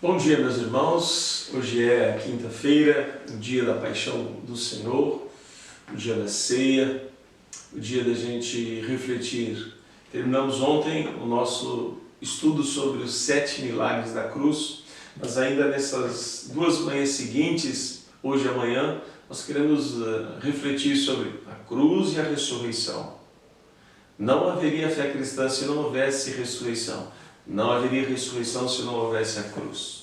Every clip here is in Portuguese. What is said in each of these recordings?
Bom dia, meus irmãos. Hoje é quinta-feira, o dia da paixão do Senhor, o dia da ceia, o dia da gente refletir. Terminamos ontem o nosso estudo sobre os 7 milagres da cruz, mas ainda nessas 2 manhãs seguintes, hoje e amanhã, nós queremos refletir sobre a cruz e a ressurreição. Não haveria fé cristã se não houvesse ressurreição. Não haveria ressurreição se não houvesse a cruz.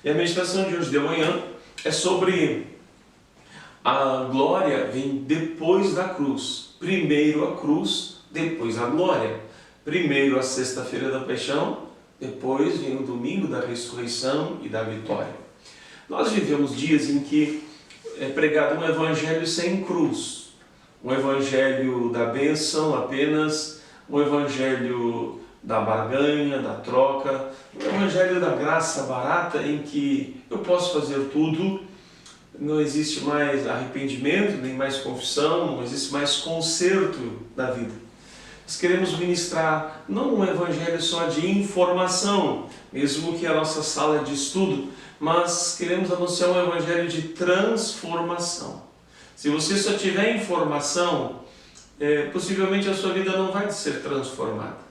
E a meditação de hoje de manhã é sobre a glória vem depois da cruz. Primeiro a cruz, depois a glória. Primeiro a sexta-feira da paixão, depois vem o domingo da ressurreição e da vitória. Nós vivemos dias em que é pregado um evangelho sem cruz. Um evangelho da bênção apenas, um evangelho da barganha, da troca, o evangelho da graça barata em que eu posso fazer tudo, não existe mais arrependimento, nem mais confissão, não existe mais conserto da vida. Nós queremos ministrar não um evangelho só de informação, mesmo que a nossa sala de estudo, mas queremos anunciar um evangelho de transformação. Se você só tiver informação, possivelmente a sua vida não vai ser transformada.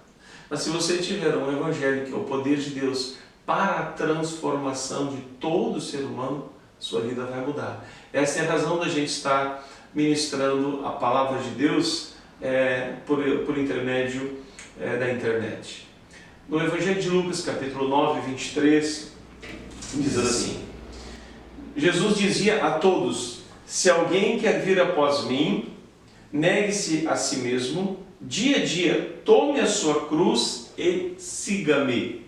Mas se você tiver um evangelho que é o poder de Deus para a transformação de todo ser humano, sua vida vai mudar. Essa é a razão da gente estar ministrando a palavra de Deus por intermédio da internet. No Evangelho de Lucas, capítulo 9, 23, diz assim: Jesus dizia a todos: se alguém quer vir após mim, negue-se a si mesmo, dia a dia, tome a sua cruz e siga-me.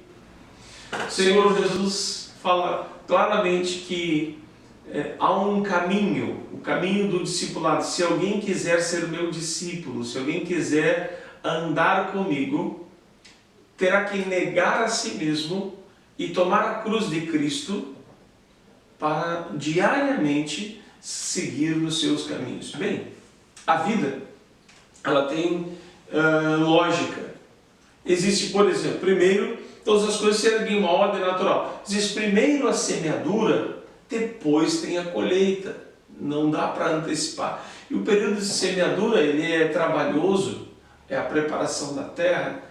O Senhor Jesus fala claramente que há um caminho, o caminho do discipulado. Se alguém quiser ser meu discípulo, se alguém quiser andar comigo, terá que negar a si mesmo e tomar a cruz de Cristo para diariamente seguir nos seus caminhos. Bem, a vida, ela tem lógica. Existe, por exemplo, primeiro, todas as coisas seguem uma ordem natural. Existe primeiro a semeadura, depois tem a colheita. Não dá para antecipar. E o período de semeadura, ele é trabalhoso, é a preparação da terra,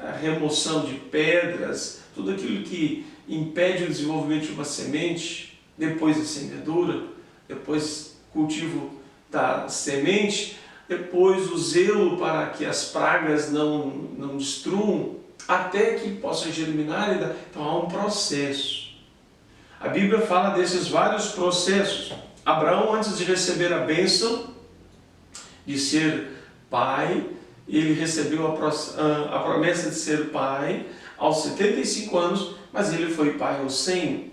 a remoção de pedras, tudo aquilo que impede o desenvolvimento de uma semente. Depois a semeadura, depois o cultivo da semente, depois o zelo para que as pragas não destruam, até que possa germinar. Então há um processo. A Bíblia fala desses vários processos. Abraão, antes de receber a bênção de ser pai, ele recebeu a promessa de ser pai aos 75 anos, mas ele foi pai aos 100.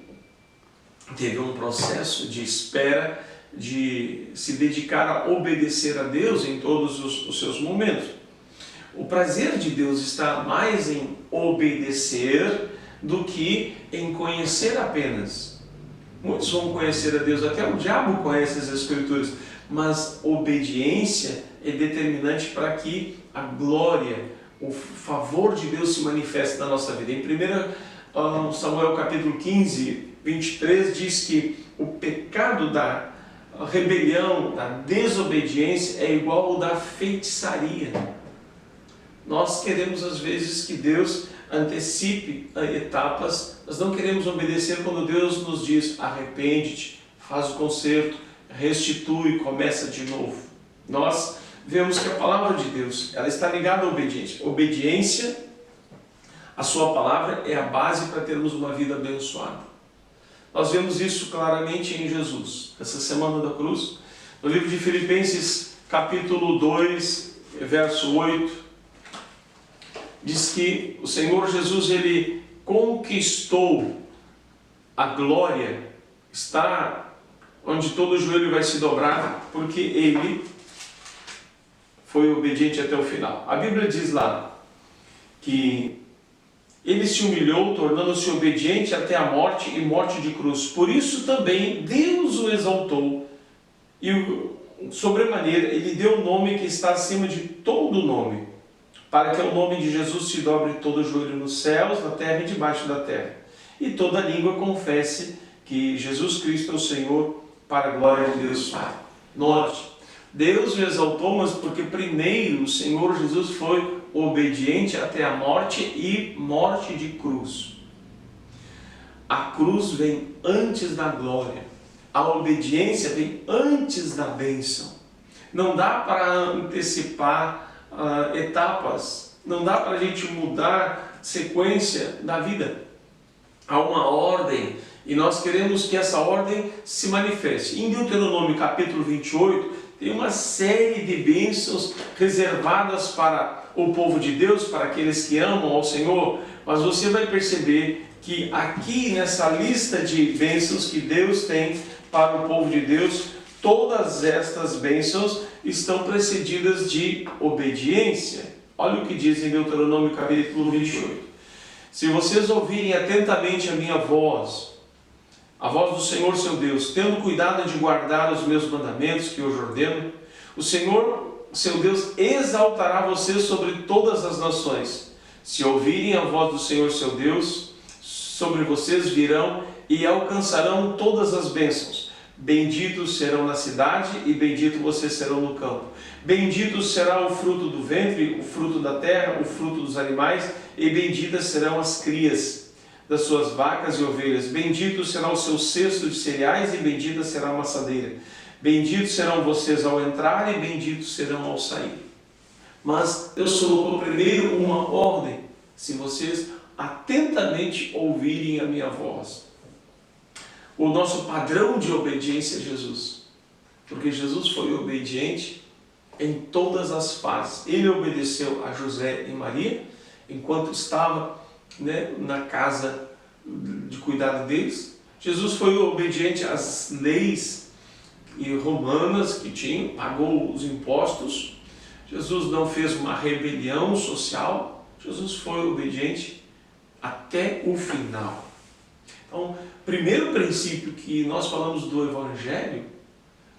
Teve um processo de espera, de se dedicar a obedecer a Deus em todos os seus momentos. O prazer de Deus está mais em obedecer do que em conhecer apenas. Muitos vão conhecer a Deus, até o diabo conhece as Escrituras, mas obediência é determinante para que a glória, o favor de Deus se manifeste na nossa vida. Em 1 Samuel capítulo 15, 23 diz que o pecado da rebelião, da desobediência é igual ao da feitiçaria. Nós queremos às vezes que Deus antecipe etapas, nós não queremos obedecer quando Deus nos diz: arrepende-te, faz o conserto, restitui, começa de novo. Nós vemos que a palavra de Deus, ela está ligada à obediência. Obediência, a sua palavra, é a base para termos uma vida abençoada. Nós vemos isso claramente em Jesus. Essa semana da cruz, no livro de Filipenses, capítulo 2, verso 8, diz que o Senhor Jesus, ele conquistou a glória, está onde todo joelho vai se dobrar, porque ele foi obediente até o final. A Bíblia diz lá que ele se humilhou, tornando-se obediente até a morte e morte de cruz. Por isso também Deus o exaltou e sobremaneira ele deu o nome que está acima de todo nome, para que ao nome de Jesus se dobre todo o joelho nos céus, na terra e debaixo da terra, e toda língua confesse que Jesus Cristo é o Senhor, para a glória de Deus Pai. Note, Deus o exaltou, mas porque primeiro o Senhor Jesus foi obediente até a morte e morte de cruz. A cruz vem antes da glória. A obediência vem antes da bênção. Não dá para antecipar etapas. Não dá para a gente mudar sequência da vida. Há uma ordem e nós queremos que essa ordem se manifeste. Em Deuteronômio capítulo 28, tem uma série de bênçãos reservadas para o povo de Deus, para aqueles que amam ao Senhor. Mas você vai perceber que aqui nessa lista de bênçãos que Deus tem para o povo de Deus, todas estas bênçãos estão precedidas de obediência. Olha o que diz em Deuteronômio capítulo 28. Se vocês ouvirem atentamente a minha voz, a voz do Senhor seu Deus, tendo cuidado de guardar os meus mandamentos que hoje ordeno, o Senhor seu Deus exaltará vocês sobre todas as nações. Se ouvirem a voz do Senhor seu Deus, sobre vocês virão e alcançarão todas as bênçãos. Benditos serão na cidade e bendito vocês serão no campo. Bendito será o fruto do ventre, o fruto da terra, o fruto dos animais, e benditas serão as crias das suas vacas e ovelhas. Bendito será o seu cesto de cereais e bendita será a maçadeira. Benditos serão vocês ao entrar e benditos serão ao sair. Mas Deus colocou primeiro uma ordem: se vocês atentamente ouvirem a minha voz. O nosso padrão de obediência é Jesus, porque Jesus foi obediente em todas as fases. Ele obedeceu a José e Maria enquanto estava na casa de cuidado deles. Jesus foi obediente às leis romanas que tinham, pagou os impostos. Jesus não fez uma rebelião social. Jesus foi obediente até o final. Então, primeiro princípio que nós falamos do Evangelho,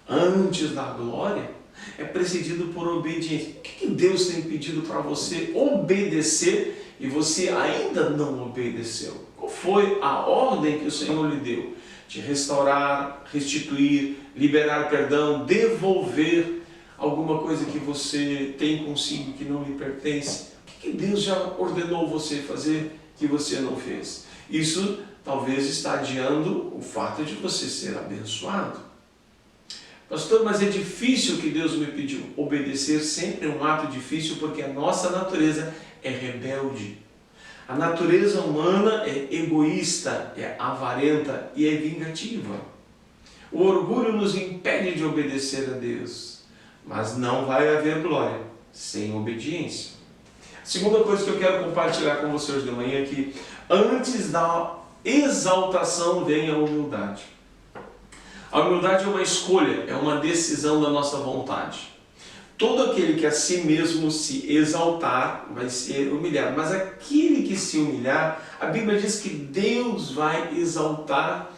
antes da glória, é precedido por obediência. O que Deus tem pedido para você obedecer e você ainda não obedeceu? Qual foi a ordem que o Senhor lhe deu? De restaurar, restituir, liberar perdão, devolver alguma coisa que você tem consigo que não lhe pertence. O que Deus já ordenou você fazer que você não fez? Isso talvez está adiando o fato de você ser abençoado. Pastor, mas é difícil o que Deus me pediu. Obedecer sempre é um ato difícil porque a nossa natureza é rebelde. A natureza humana é egoísta, é avarenta e é vingativa. O orgulho nos impede de obedecer a Deus, mas não vai haver glória sem obediência. A segunda coisa que eu quero compartilhar com vocês hoje de manhã é que antes da exaltação vem a humildade. A humildade é uma escolha, é uma decisão da nossa vontade. Todo aquele que a si mesmo se exaltar vai ser humilhado, mas aquele que se humilhar, a Bíblia diz que Deus vai exaltar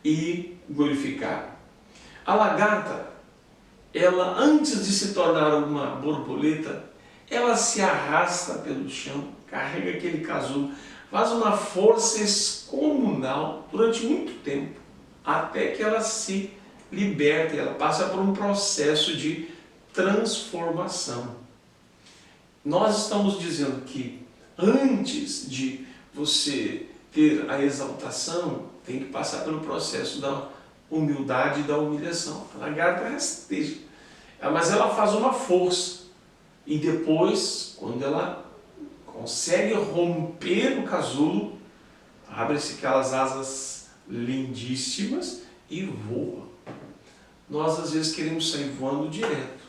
e glorificar. A lagarta, ela antes de se tornar uma borboleta, ela se arrasta pelo chão, carrega aquele casulo, faz uma força excomunal durante muito tempo, até que ela se liberta, ela passa por um processo de transformação. Nós estamos dizendo que antes de você ter a exaltação, tem que passar pelo processo da humildade e da humilhação. A lagarta rasteja, mas ela faz uma força, e depois, quando ela consegue romper o casulo, abre-se aquelas asas lindíssimas e voa. Nós às vezes queremos sair voando direto,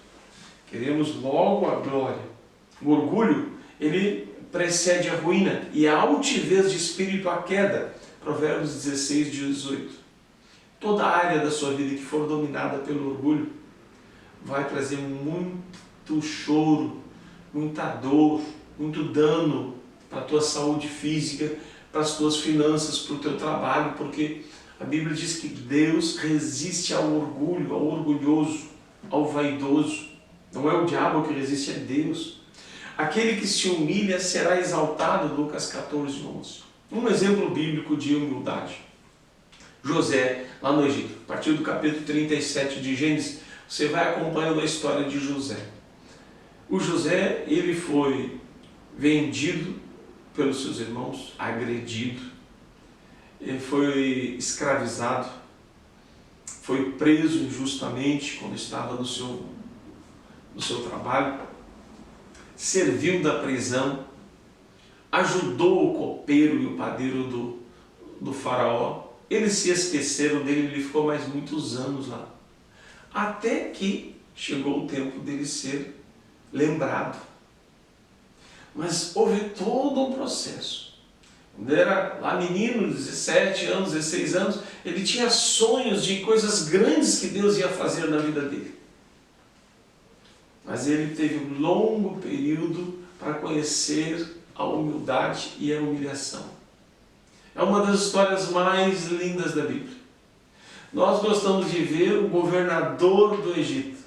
queremos logo a glória. O orgulho, ele precede a ruína e a altivez de espírito a queda. Provérbios 16, 18. Toda área da sua vida que for dominada pelo orgulho vai trazer muito choro, muita dor, muito dano para a tua saúde física, para as tuas finanças, para o teu trabalho, porque a Bíblia diz que Deus resiste ao orgulho, ao orgulhoso, ao vaidoso. Não é o diabo que resiste, é Deus. Aquele que se humilha será exaltado, Lucas 14, 11. Um exemplo bíblico de humildade. José, lá no Egito, a partir do capítulo 37 de Gênesis, você vai acompanhando a história de José. O José, ele foi vendido pelos seus irmãos, agredido, ele foi escravizado, foi preso injustamente quando estava no seu trabalho, serviu da prisão, ajudou o copeiro e o padeiro do faraó. Eles se esqueceram dele, ele ficou mais muitos anos lá. Até que chegou o tempo dele ser lembrado. Mas houve todo um processo. Quando era lá menino, 17 anos, 16 anos, ele tinha sonhos de coisas grandes que Deus ia fazer na vida dele. Mas ele teve um longo período para conhecer a humildade e a humilhação. É uma das histórias mais lindas da Bíblia. Nós gostamos de ver o governador do Egito,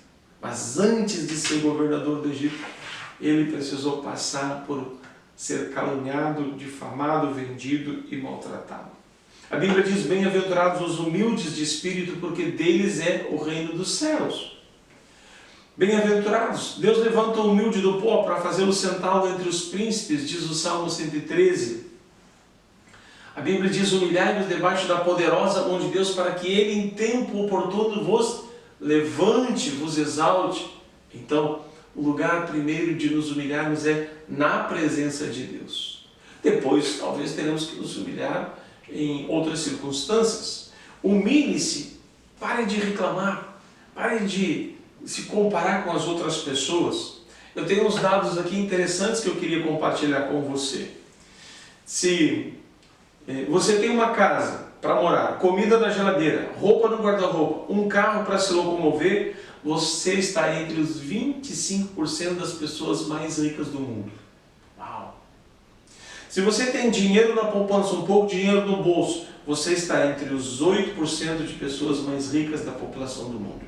mas antes de ser governador do Egito, ele precisou passar por ser caluniado, difamado, vendido e maltratado. A Bíblia diz: bem-aventurados os humildes de espírito, porque deles é o reino dos céus. Bem-aventurados, Deus levanta o humilde do pó para fazê-lo sentá-lo entre os príncipes, diz o Salmo 113. A Bíblia diz: humilhai-vos debaixo da poderosa mão de Deus, para que Ele em tempo oportuno vos levante, vos exalte. Então, o lugar primeiro de nos humilharmos é na presença de Deus. Depois, talvez teremos que nos humilhar em outras circunstâncias. Humilhe-se, pare de reclamar, pare de se comparar com as outras pessoas. Eu tenho uns dados aqui interessantes que eu queria compartilhar com você. Se você tem uma casa para morar, comida na geladeira, roupa no guarda-roupa, um carro para se locomover, você está entre os 25% das pessoas mais ricas do mundo. Uau! Se você tem dinheiro na poupança, um pouco de dinheiro no bolso, você está entre os 8% de pessoas mais ricas da população do mundo.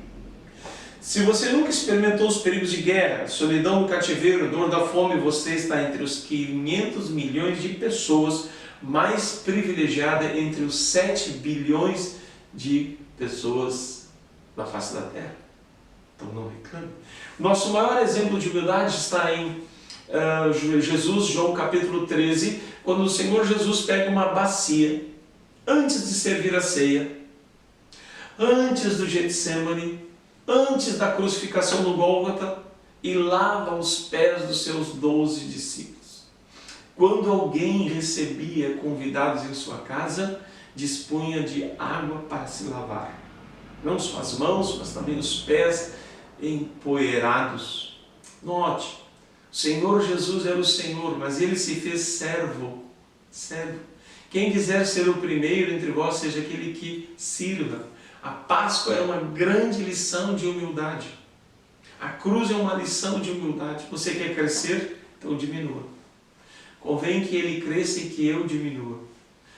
Se você nunca experimentou os perigos de guerra, solidão do cativeiro, dor da fome, você está entre os 500 milhões de pessoas mais privilegiadas entre os 7 bilhões de pessoas da face da Terra. Então não reclame. Nosso maior exemplo de humildade está em Jesus, João capítulo 13, quando o Senhor Jesus pega uma bacia, antes de servir a ceia, antes do Getsemane, antes da crucificação no Gólgota, e lava os pés dos seus 12 discípulos. Quando alguém recebia convidados em sua casa, dispunha de água para se lavar. Não só as mãos, mas também os pés empoeirados. Note, o Senhor Jesus era o Senhor, mas Ele se fez servo. Servo. Quem quiser ser o primeiro entre vós, seja aquele que sirva. A Páscoa é uma grande lição de humildade. A cruz é uma lição de humildade. Você quer crescer? Então diminua. Convém que ele cresça e que eu diminua.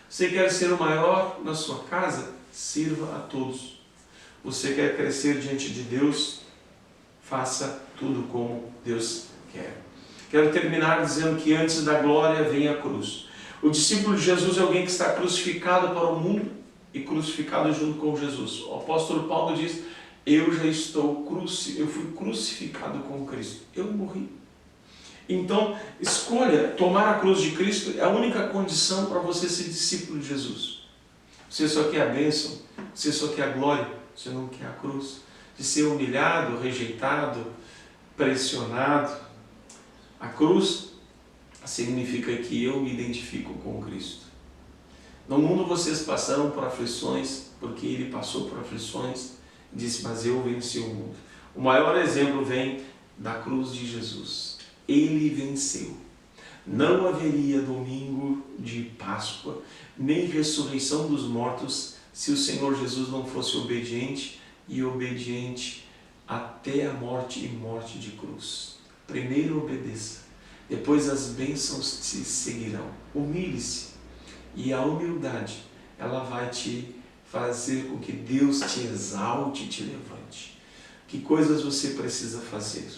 Você quer ser o maior na sua casa? Sirva a todos. Você quer crescer diante de Deus? Faça tudo como Deus quer. Quero terminar dizendo que antes da glória vem a cruz. O discípulo de Jesus é alguém que está crucificado para o mundo e crucificado junto com Jesus. O apóstolo Paulo diz: eu fui crucificado com Cristo. Eu morri. Então, escolha tomar a cruz de Cristo, é a única condição para você ser discípulo de Jesus. Você só quer a bênção, você só quer a glória, você não quer a cruz. De ser humilhado, rejeitado, pressionado. A cruz significa que eu me identifico com Cristo. No mundo vocês passaram por aflições, porque Ele passou por aflições, e disse: mas eu venci o mundo. O maior exemplo vem da cruz de Jesus. Ele venceu. Não haveria domingo de Páscoa, nem ressurreição dos mortos, se o Senhor Jesus não fosse obediente, e obediente até a morte e morte de cruz. Primeiro obedeça, depois as bênçãos te seguirão. Humilhe-se, e a humildade, ela vai te fazer com que Deus te exalte e te levante. Que coisas você precisa fazer?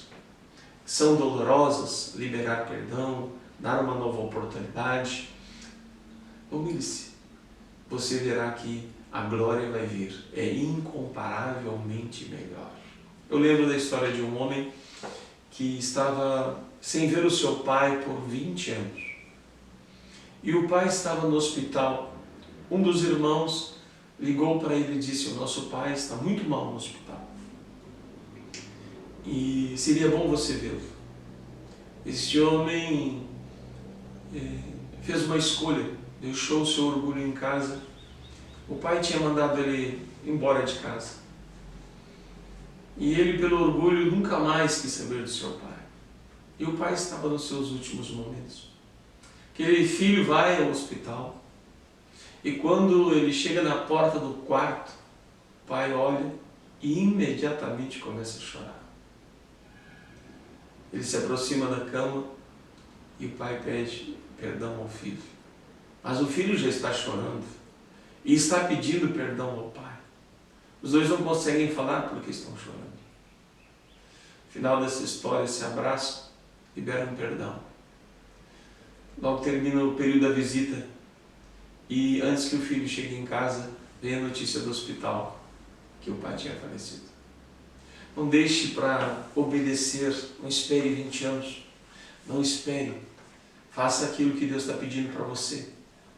São dolorosas? Liberar perdão, dar uma nova oportunidade, humilhe-se. Você verá que a glória vai vir. É incomparavelmente melhor. Eu lembro da história de um homem que estava sem ver o seu pai por 20 anos. E o pai estava no hospital. Um dos irmãos ligou para ele e disse: o nosso pai está muito mal no hospital. E seria bom você vê-lo. Este homem fez uma escolha, deixou o seu orgulho em casa. O pai tinha mandado ele embora de casa. E ele, pelo orgulho, nunca mais quis saber do seu pai. E o pai estava nos seus últimos momentos. Aquele filho vai ao hospital e quando ele chega na porta do quarto, o pai olha e imediatamente começa a chorar. Ele se aproxima da cama e o pai pede perdão ao filho. Mas o filho já está chorando e está pedindo perdão ao pai. Os dois não conseguem falar porque estão chorando. No final dessa história, se abraçam, liberam perdão. Logo termina o período da visita e antes que o filho chegue em casa, vem a notícia do hospital que o pai tinha falecido. Não deixe para obedecer, não espere 20 anos, não espere. Faça aquilo que Deus está pedindo para você.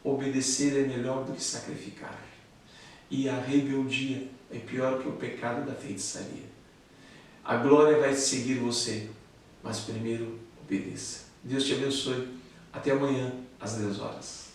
Obedecer é melhor do que sacrificar. E a rebeldia é pior que o pecado da feitiçaria. A glória vai seguir você, mas primeiro obedeça. Deus te abençoe. Até amanhã, às 10 horas.